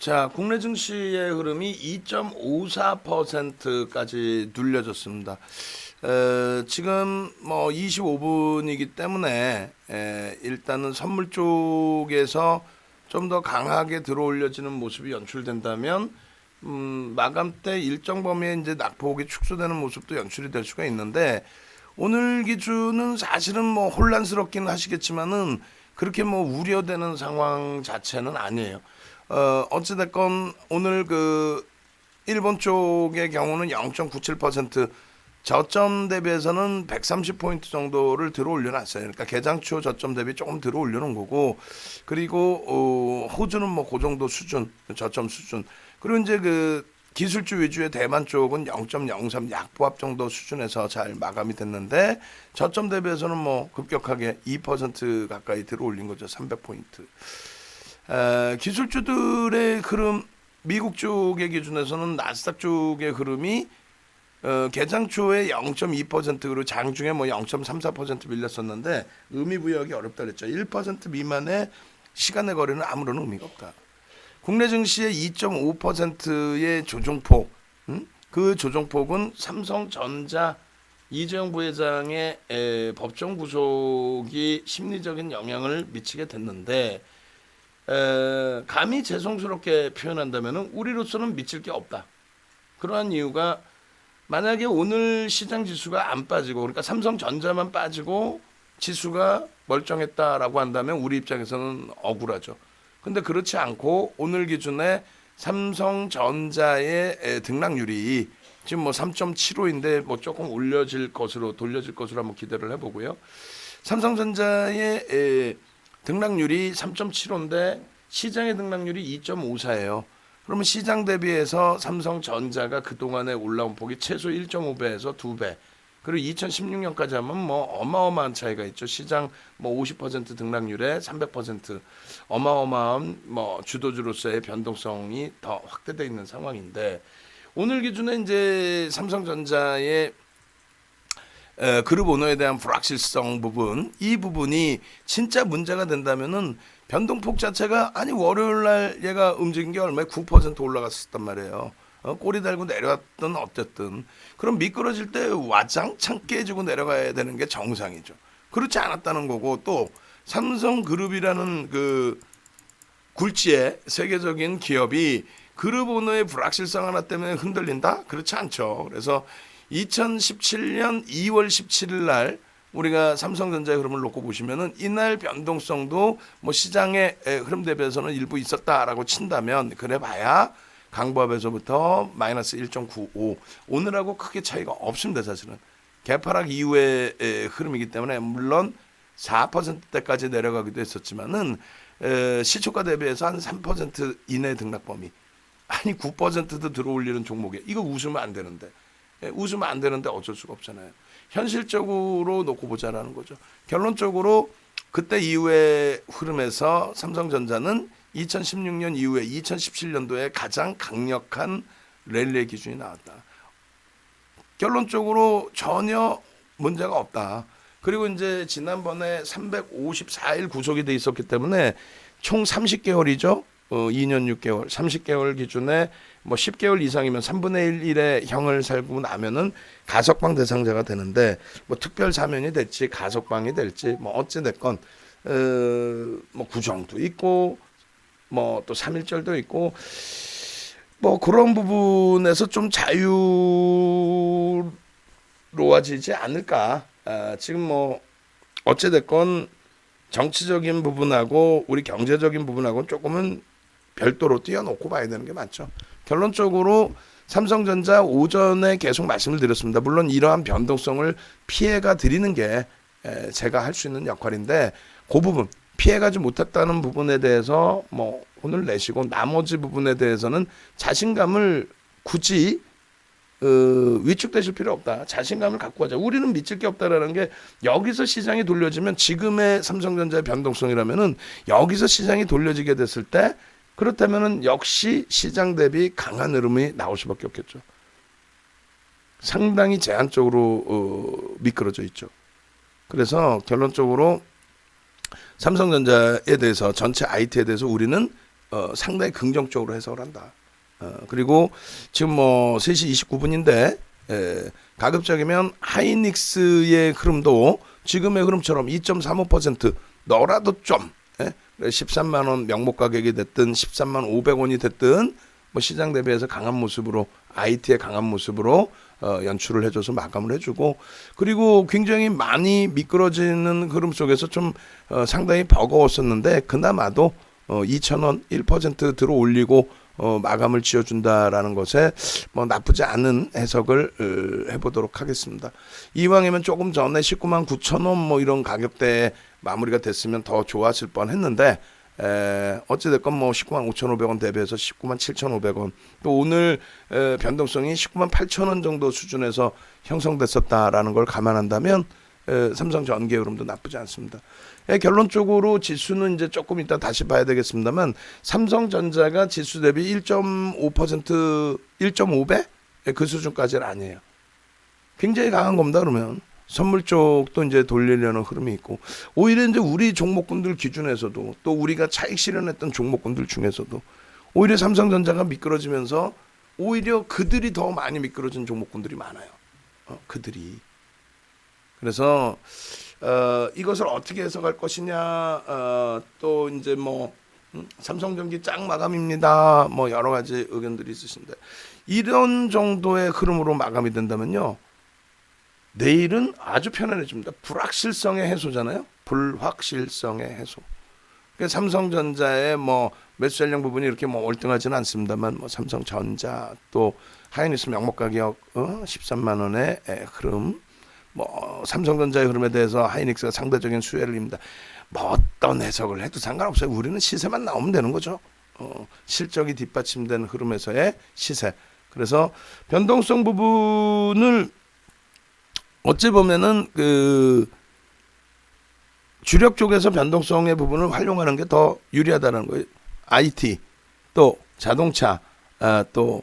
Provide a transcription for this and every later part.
자, 국내 증시의 흐름이 2.54%까지 눌려졌습니다. 지금 뭐 25분이기 때문에 일단은 선물 쪽에서 좀 더 강하게 들어올려지는 모습이 연출된다면 마감 때 일정 범위의 이제 낙폭이 축소되는 모습도 연출이 될 수가 있는데, 오늘 기준은 사실은 뭐 혼란스럽긴 하시겠지만은 그렇게 뭐 우려되는 상황 자체는 아니에요. 어찌됐건 오늘 그 일본 쪽의 경우는 0.97% 저점 대비해서는 130포인트 정도를 들어 올려놨어요. 그러니까 개장초 저점 대비 조금 들어 올려놓은 거고, 그리고 호주는 뭐 그 정도 수준, 저점 수준. 그리고 이제 그 기술주 위주의 대만 쪽은 0.03 약보합 정도 수준에서 잘 마감이 됐는데, 저점 대비해서는 뭐 급격하게 2% 가까이 들어 올린 거죠. 300포인트. 기술주들의 흐름, 미국 쪽의 기준에서는 나스닥 쪽의 흐름이 개장 초에 0.2%로 장중에 뭐 0.34% 밀렸었는데 의미 부여하기 어렵다 그랬죠. 1% 미만의 시간의 거래는 아무런 의미가 없다. 국내 증시의 2.5%의 조정폭, 그 조정폭은 삼성전자 이재용 부회장의 법정 구속이 심리적인 영향을 미치게 됐는데, 감히 죄송스럽게 표현한다면 우리로서는 미칠 게 없다. 그러한 이유가, 만약에 오늘 시장 지수가 안 빠지고, 그러니까 삼성전자만 빠지고 지수가 멀쩡했다라고 한다면 우리 입장에서는 억울하죠. 근데 그렇지 않고 오늘 기준에 삼성전자의 등락률이 지금 뭐 3.75인데 뭐 조금 돌려질 것으로 한번 기대를 해보고요. 삼성전자의 등락률이 3.75인데 시장의 등락률이 2.54예요. 그러면 시장 대비해서 삼성전자가 그동안에 올라온 폭이 최소 1.5배에서 2배. 그리고 2016년까지 하면 뭐 어마어마한 차이가 있죠. 시장 뭐 50% 등락률에 300% 어마어마한 뭐 주도주로서의 변동성이 더 확대되어 있는 상황인데, 오늘 기준에 이제 삼성전자의 그룹 오너에 대한 불확실성 부분, 이 부분이 진짜 문제가 된다면은 변동폭 자체가, 아니 월요일 날 얘가 움직인 게 얼마에 9% 올라갔었단 말이에요. 꼬리 달고 내려왔든 어쨌든, 그럼 미끄러질 때 와장창 깨지고 내려가야 되는 게 정상이죠. 그렇지 않았다는 거고, 또 삼성그룹이라는 그 굴지의 세계적인 기업이 그룹 오너의 불확실성 하나 때문에 흔들린다? 그렇지 않죠. 그래서 2017년 2월 17일 날 우리가 삼성전자의 흐름을 놓고 보시면은 이날 변동성도 뭐 시장의 흐름 대비해서는 일부 있었다라고 친다면, 그래 봐야 강보합에서부터 마이너스 1.95, 오늘하고 크게 차이가 없습니다. 사실은 개파락 이후의 흐름이기 때문에, 물론 4%대까지 내려가기도 했었지만은 시초가 대비해서 한 3% 이내 등락 범위, 아니 9%도 들어올리는 종목에 이거 웃으면 안 되는데, 웃으면 안 되는데 어쩔 수가 없잖아요. 현실적으로 놓고 보자라는 거죠. 결론적으로 그때 이후의 흐름에서 삼성전자는 2016년 이후에 2017년도에 가장 강력한 랠리의 기준이 나왔다. 결론적으로 전혀 문제가 없다. 그리고 이제 지난번에 354일 구속이 돼 있었기 때문에 총 30개월이죠. 2년 6개월, 30개월 기준에 뭐 10개월 이상이면 3분의 1의 형을 살고 나면은 가석방 대상자가 되는데, 뭐 특별 사면이 될지 가석방이 될지 뭐 어찌 됐건 뭐 구정도 있고 뭐 또 3.1절도 있고, 뭐 그런 부분에서 좀 자유로워지지 않을까. 지금 뭐 어찌 됐건 정치적인 부분하고 우리 경제적인 부분하고는 조금은 별도로 띄워놓고 봐야 되는 게 맞죠. 결론적으로 삼성전자 오전에 계속 말씀을 드렸습니다. 물론 이러한 변동성을 피해가 드리는 게 제가 할 수 있는 역할인데, 그 부분 피해가지 못했다는 부분에 대해서 뭐 오늘 내시고, 나머지 부분에 대해서는 자신감을 굳이 위축되실 필요 없다. 자신감을 갖고 가자. 우리는 미칠 게 없다라는 게, 여기서 시장이 돌려지면, 지금의 삼성전자의 변동성이라면은 여기서 시장이 돌려지게 됐을 때, 그렇다면은 역시 시장 대비 강한 흐름이 나올 수밖에 없겠죠. 상당히 제한적으로 미끄러져 있죠. 그래서 결론적으로 삼성전자에 대해서, 전체 IT에 대해서 우리는 상당히 긍정적으로 해석을 한다. 그리고 지금 뭐 3시 29분인데 가급적이면 하이닉스의 흐름도 지금의 흐름처럼 2.35% 너라도 좀 13만 원 명목 가격이 됐든 13만 500원이 됐든 뭐 시장 대비해서 강한 모습으로 IT의 강한 모습으로 연출을 해줘서 마감을 해주고, 그리고 굉장히 많이 미끄러지는 흐름 속에서 좀 상당히 버거웠었는데 그나마도 2,000원 1% 들어 올리고 마감을 지어준다라는 것에 뭐 나쁘지 않은 해석을 해보도록 하겠습니다. 이왕이면 조금 전에 19만 9천 원 뭐 이런 가격대에 마무리가 됐으면 더 좋았을 뻔했는데 어찌됐건 뭐 19만 5,500원 대비해서 19만 7,500원, 또 오늘 변동성이 19만 8,000원 정도 수준에서 형성됐었다라는 걸 감안한다면 삼성전기 흐름도 나쁘지 않습니다. 결론적으로 지수는 이제 조금 이따 다시 봐야 되겠습니다만 삼성전자가 지수 대비 1.5% 1.5배 그 수준까지는 아니에요. 굉장히 강한 겁니다. 그러면 선물 쪽도 이제 돌리려는 흐름이 있고, 오히려 이제 우리 종목군들 기준에서도 또 우리가 차익 실현했던 종목군들 중에서도 오히려 삼성전자가 미끄러지면서 오히려 그들이 더 많이 미끄러진 종목군들이 많아요. 그들이. 그래서 이것을 어떻게 해석할 것이냐, 또 이제 뭐 삼성전기 짱 마감입니다. 뭐 여러 가지 의견들이 있으신데, 이런 정도의 흐름으로 마감이 된다면요, 내일은 아주 편안해집니다. 불확실성의 해소잖아요. 불확실성의 해소. 그러니까 삼성전자의 뭐 매수 전량 부분이 이렇게 뭐 월등하지는 않습니다만, 뭐 삼성전자 또 하이닉스 명목 가격 13만 원의 흐름, 뭐 삼성전자의 흐름에 대해서 하이닉스가 상대적인 수혜를 입니다. 뭐 어떤 해석을 해도 상관없어요. 우리는 시세만 나오면 되는 거죠. 실적이 뒷받침된 흐름에서의 시세. 그래서 변동성 부분을 어찌 보면은 그 주력 쪽에서 변동성의 부분을 활용하는 게 더 유리하다는 거예요. IT, 또 자동차, 또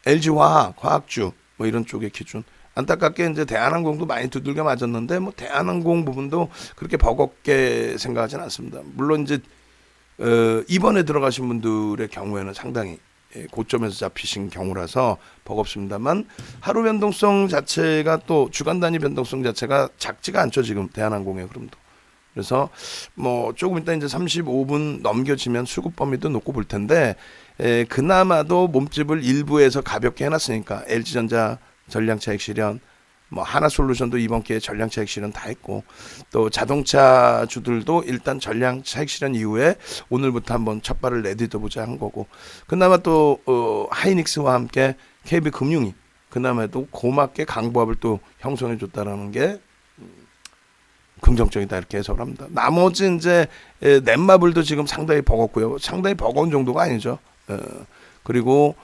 LG화학, 화학주 뭐 이런 쪽의 기준. 안타깝게 이제 대한항공도 많이 두들겨 맞았는데 뭐 대한항공 부분도 그렇게 버겁게 생각하지는 않습니다. 물론 이제 이번에 들어가신 분들의 경우에는 상당히 고점에서 잡히신 경우라서 버겁습니다만, 하루 변동성 자체가 또 주간 단위 변동성 자체가 작지가 않죠. 지금 대한항공의 흐름도. 그래서 뭐 조금 이따 이제 35분 넘겨지면 수급 범위도 놓고 볼 텐데, 그나마도 몸집을 일부에서 가볍게 해놨으니까 LG전자 전량 차익 실현, 뭐 하나솔루션도 이번 기회에 전량 차익 실현 다 했고, 또 자동차 주들도 일단 전량 차익 실현 이후에 오늘부터 한번 첫 발을 내딛어 보자 한 거고, 그나마 또 하이닉스와 함께 KB금융이 그나마도 고맙게 강보합을 또 형성해 줬다라는 게 긍정적이다 이렇게 해석을 합니다. 나머지 이제 넷마블도 지금 상당히 버겁고요. 상당히 버거운 정도가 아니죠. 그리고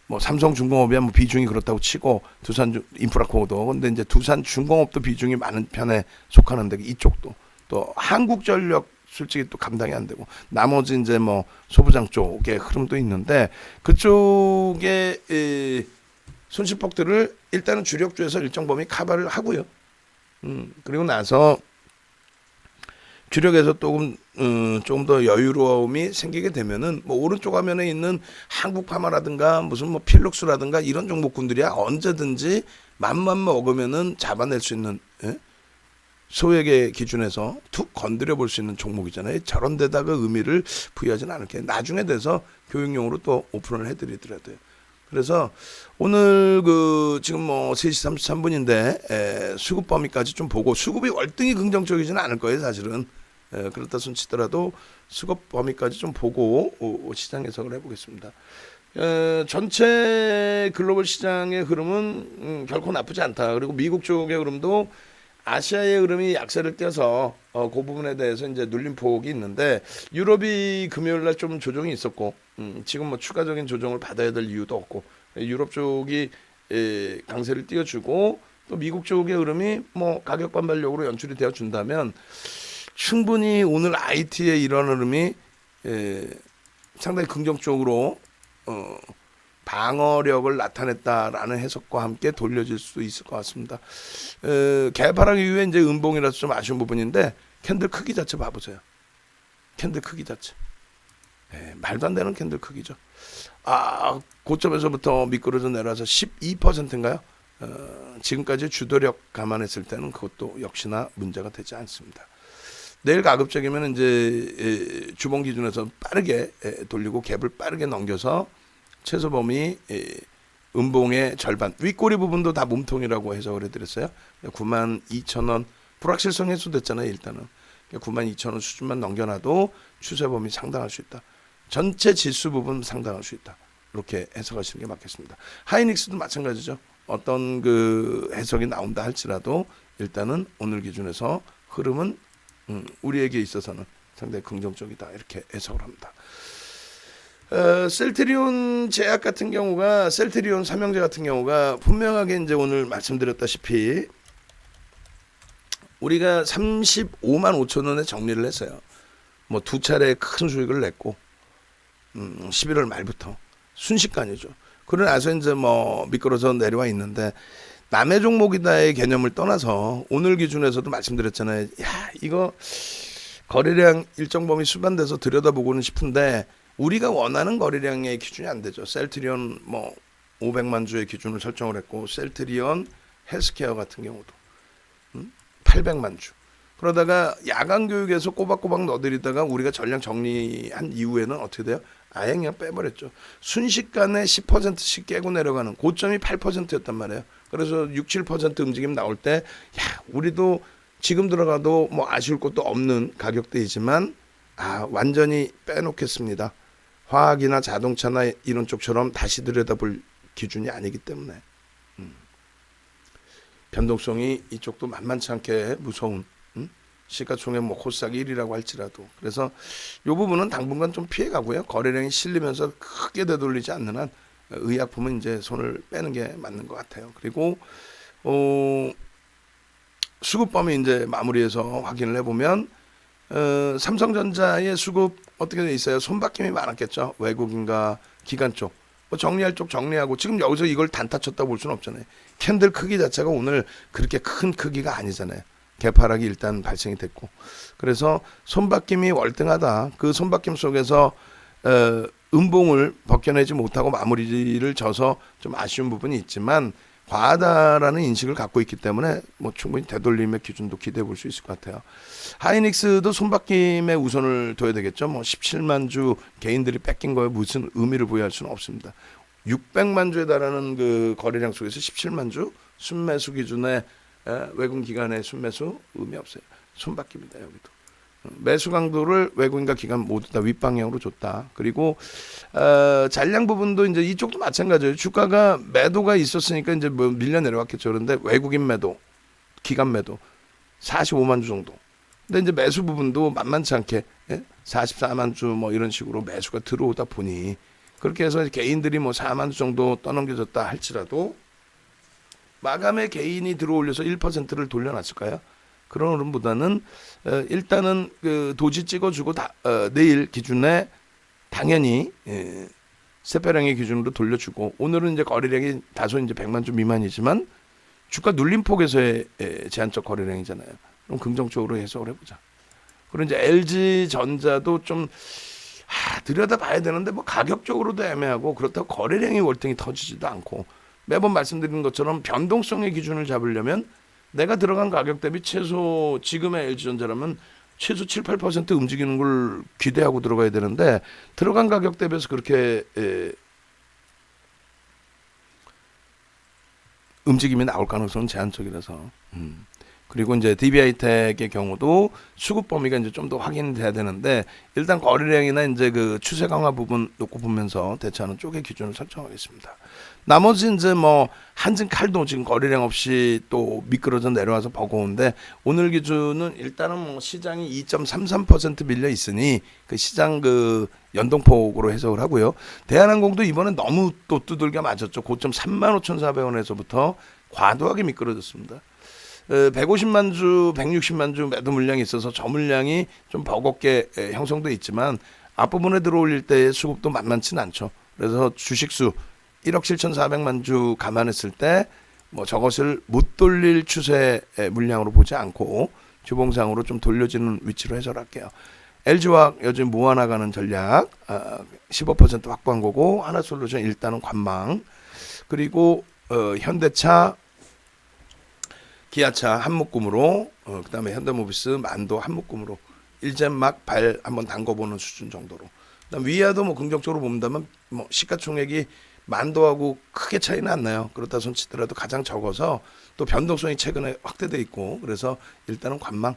뭐 삼성중공업이야 뭐 비중이 그렇다고 치고, 두산 인프라코도, 근데 이제 두산중공업도 비중이 많은 편에 속하는데 이쪽도, 또 한국전력 솔직히 또 감당이 안 되고, 나머지 이제 뭐 소부장 쪽의 흐름도 있는데, 그쪽에 손실폭들을 일단은 주력주에서 일정 범위 커버를 하고요. 그리고 나서 주력에서 조금 더 여유로움이 생기게 되면은 뭐 오른쪽 화면에 있는 한국파마라든가 무슨 뭐 필룩스라든가 이런 종목군들이야 언제든지 맘만 먹으면은 잡아낼 수 있는, 소액의 기준에서 툭 건드려 볼 수 있는 종목이잖아요. 저런 데다가 의미를 부여하지는 않을게. 나중에 돼서 교육용으로 또 오픈을 해드리더라도요. 그래서 오늘 그 지금 뭐 3시 33분인데 수급 범위까지 좀 보고, 수급이 월등히 긍정적이지는 않을 거예요 사실은. 그렇다 손치더라도 수급 범위까지 좀 보고 시장 해석을 해보겠습니다. 전체 글로벌 시장의 흐름은 결코 나쁘지 않다. 그리고 미국 쪽의 흐름도 아시아의 흐름이 약세를 띄어서 그 부분에 대해서 이제 눌림폭이 있는데, 유럽이 금요일날 좀 조정이 있었고, 지금 뭐 추가적인 조정을 받아야 될 이유도 없고, 유럽 쪽이 강세를 띄워주고, 또 미국 쪽의 흐름이 뭐 가격 반발력으로 연출이 되어 준다면 충분히 오늘 IT의 이런 흐름이 상당히 긍정적으로 방어력을 나타냈다라는 해석과 함께 돌려질 수 있을 것 같습니다. 개파락 이후에 이제 음봉이라서 좀 아쉬운 부분인데, 캔들 크기 자체 봐보세요. 캔들 크기 자체. 말도 안 되는 캔들 크기죠. 고점에서부터 미끄러져 내려와서 12%인가요? 지금까지 주도력 감안했을 때는 그것도 역시나 문제가 되지 않습니다. 내일 가급적이면 이제 주봉 기준에서 빠르게 돌리고 갭을 빠르게 넘겨서 최소 범위 음봉의 절반, 윗꼬리 부분도 다 몸통이라고 해석을 해드렸어요. 92,000원 불확실성 해소됐잖아요. 일단은 92,000원 수준만 넘겨놔도 추세 범위 상당할 수 있다. 전체 지수 부분 상당할 수 있다. 이렇게 해석하시는 게 맞겠습니다. 하이닉스도 마찬가지죠. 어떤 그 해석이 나온다 할지라도 일단은 오늘 기준에서 흐름은 우리에게 있어서는 상당히 긍정적이다. 이렇게 해석을 합니다. 셀트리온 제약 같은 경우가, 셀트리온 삼형제 같은 경우가 분명하게 이제 오늘 말씀드렸다시피 우리가 35만 5천 원에 정리를 했어요. 뭐 두 차례 큰 수익을 냈고 11월 말부터 순식간이죠. 그러고 나서 이제 뭐 미끄러져 내려와 있는데 남의 종목이다의 개념을 떠나서 오늘 기준에서도 말씀드렸잖아요. 야, 이거 거래량 일정 범위 수반돼서 들여다보고는 싶은데 우리가 원하는 거래량의 기준이 안 되죠. 셀트리온 뭐 500만 주의 기준을 설정을 했고 셀트리온 헬스케어 같은 경우도 800만 주. 그러다가 야간 교육에서 꼬박꼬박 넣어드리다가 우리가 전량 정리한 이후에는 어떻게 돼요? 아예 그냥 빼버렸죠. 순식간에 10%씩 깨고 내려가는 고점이 8%였단 말이에요. 그래서 6, 7% 움직임 나올 때 야, 우리도 지금 들어가도 뭐 아쉬울 것도 없는 가격대이지만 완전히 빼놓겠습니다. 화학이나 자동차나 이런 쪽처럼 다시 들여다볼 기준이 아니기 때문에 변동성이 이쪽도 만만치 않게 무서운 시가총액 뭐 코스닥 1위라고 할지라도 그래서 이 부분은 당분간 좀 피해가고요. 거래량이 실리면서 크게 되돌리지 않는 한 의약품은 이제 손을 빼는 게 맞는 것 같아요. 그리고 수급 범위 이제 마무리해서 확인을 해보면 삼성전자의 수급 어떻게 돼 있어요? 손바뀜이 많았겠죠. 외국인과 기관 쪽. 뭐 정리할 쪽 정리하고 지금 여기서 이걸 단타 쳤다 볼 수는 없잖아요. 캔들 크기 자체가 오늘 그렇게 큰 크기가 아니잖아요. 개파락이 일단 발생이 됐고 그래서 손바뀜이 월등하다. 그 손바뀜 속에서 음봉을 벗겨내지 못하고 마무리를 져서 좀 아쉬운 부분이 있지만 과하다라는 인식을 갖고 있기 때문에 뭐 충분히 되돌림의 기준도 기대해 볼 수 있을 것 같아요. 하이닉스도 손바뀜에 우선을 둬야 되겠죠. 뭐 17만 주 개인들이 뺏긴 거에 무슨 의미를 부여할 수는 없습니다. 600만 주에 달하는 그 거래량 속에서 17만 주 순매수 기준에 외국 기관의 순매수 의미 없어요. 손바뀝니다. 여기도. 매수 강도를 외국인과 기관 모두 다 윗방향으로 줬다. 그리고 잔량 부분도 이제 이쪽도 마찬가지예요. 주가가 매도가 있었으니까 이제 뭐 밀려 내려왔겠죠. 그런데 외국인 매도, 기관 매도 45만 주 정도. 근데 이제 매수 부분도 만만치 않게 44만 주 뭐 이런 식으로 매수가 들어오다 보니 그렇게 해서 개인들이 뭐 4만 주 정도 떠넘겨졌다 할지라도 마감에 개인이 들어올려서 1%를 돌려놨을까요? 그런 흐름보다는 일단은 그 도지 찍어주고 내일 기준에 당연히 세배량의 기준으로 돌려주고 오늘은 이제 거래량이 다소 이제 100만 주 미만이지만 주가 눌림폭에서의 제한적 거래량이잖아요. 그럼 긍정적으로 해석을 해보자. 그리고 이제 LG 전자도 좀 들여다봐야 되는데 뭐 가격적으로도 애매하고 그렇다고 거래량이 월등히 터지지도 않고 매번 말씀드리는 것처럼 변동성의 기준을 잡으려면 내가 들어간 가격 대비 최소 지금의 LG전자라면 최소 7, 8% 움직이는 걸 기대하고 들어가야 되는데 들어간 가격 대비해서 그렇게 움직임이 나올 가능성은 제한적이라서 그리고 이제 DB하이텍의 경우도 수급 범위가 이제 좀 더 확인돼야 되는데 일단 거래량이나 이제 그 추세 강화 부분 놓고 보면서 대처하는 쪽의 기준을 설정하겠습니다. 나머지 이제 뭐 한진 칼도 지금 거래량 없이 또 미끄러져 내려와서 버거운데 오늘 기준은 일단은 뭐 시장이 2.33% 밀려 있으니 그 시장 그 연동폭으로 해석을 하고요. 대한항공도 이번에 너무 또 두들겨 맞았죠. 고점 35,400원에서부터 과도하게 미끄러졌습니다. 150만 주, 160만 주 매도 물량이 있어서 저 물량이 좀 버겁게 형성돼 있지만 앞부분에 들어올릴 때의 수급도 만만치는 않죠. 그래서 주식수 1억 7,400만 주 감안했을 때 뭐 저것을 못 돌릴 추세 물량으로 보지 않고 주봉상으로 좀 돌려지는 위치로 해석할게요. LG화학 요즘 모아나가는 전략 15% 확보한 거고, 하나솔루션 일단은 관망, 그리고 현대차, 기아차 한묶음으로, 그다음에 현대모비스, 만도 한묶음으로 일제 막 발 한번 담궈보는 수준 정도로. 그다음 위아도 뭐 긍정적으로 본다면 뭐 시가총액이 만도하고 크게 차이는 안 나요. 그렇다 손치더라도 가장 적어서 또 변동성이 최근에 확대돼 있고, 그래서 일단은 관망.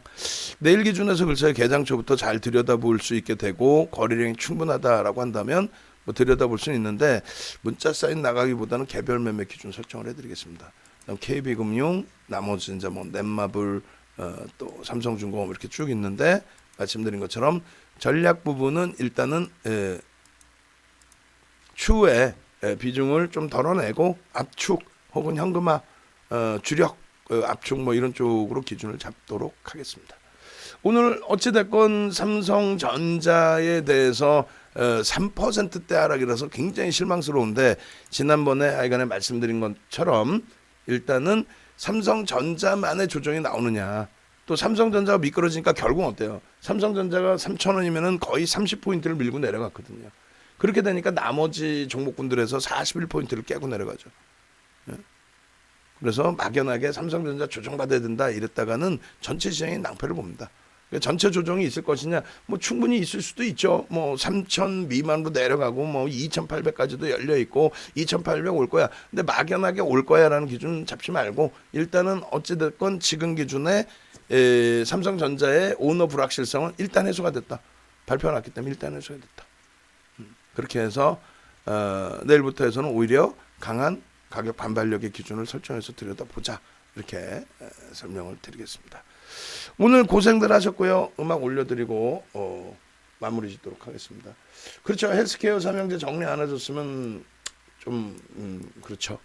내일 기준에서 글쎄 개장초부터 잘 들여다볼 수 있게 되고 거래량이 충분하다라고 한다면 뭐 들여다볼 수는 있는데, 문자 사인 나가기보다는 개별 매매 기준 설정을 해드리겠습니다. 그다음 KB금융, 나머지 이제 뭐 넷마블, 또 삼성중공업 이렇게 쭉 있는데, 말씀드린 것처럼 전략 부분은 일단은 추후에 비중을 좀 덜어내고 압축 혹은 현금화, 주력 압축 뭐 이런 쪽으로 기준을 잡도록 하겠습니다. 오늘 어찌됐건 삼성전자에 대해서 3%대 하락이라서 굉장히 실망스러운데, 지난번에 하여간에 말씀드린 것처럼 일단은 삼성전자만의 조정이 나오느냐, 또 삼성전자가 미끄러지니까 결국 어때요? 삼성전자가 3,000원이면은 거의 30포인트를 밀고 내려갔거든요. 그렇게 되니까 나머지 종목군들에서 41포인트를 깨고 내려가죠. 그래서 막연하게 삼성전자 조정받아야 된다 이랬다가는 전체 시장이 낭패를 봅니다. 전체 조정이 있을 것이냐, 뭐 충분히 있을 수도 있죠. 뭐 3,000 미만으로 내려가고 뭐 2,800까지도 열려 있고 2,800 올 거야. 근데 막연하게 올 거야라는 기준 잡지 말고 일단은 어찌됐건 지금 기준에 삼성전자의 오너 불확실성은 일단 해소가 됐다. 발표가 났기 때문에 일단 해소가 됐다. 그렇게 해서 내일부터 해서는 오히려 강한 가격 반발력의 기준을 설정해서 들여다보자, 이렇게 설명을 드리겠습니다. 오늘 고생들 하셨고요. 음악 올려드리고 마무리 짓도록 하겠습니다. 그렇죠. 헬스케어 삼형제 정리 안 해줬으면 좀 그렇죠.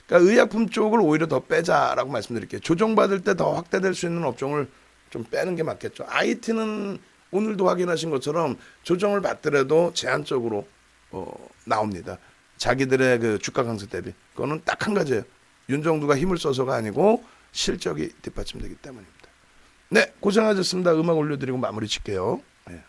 그러니까 의약품 쪽을 오히려 더 빼자라고 말씀드릴게요. 조정받을 때 더 확대될 수 있는 업종을 좀 빼는 게 맞겠죠. IT는 오늘도 확인하신 것처럼 조정을 받더라도 제한적으로 나옵니다. 자기들의 그 주가 강세 대비. 그거는 딱 한 가지예요. 윤정두가 힘을 써서가 아니고 실적이 뒷받침되기 때문입니다. 네, 고생하셨습니다. 음악 올려드리고 마무리 칠게요. 네.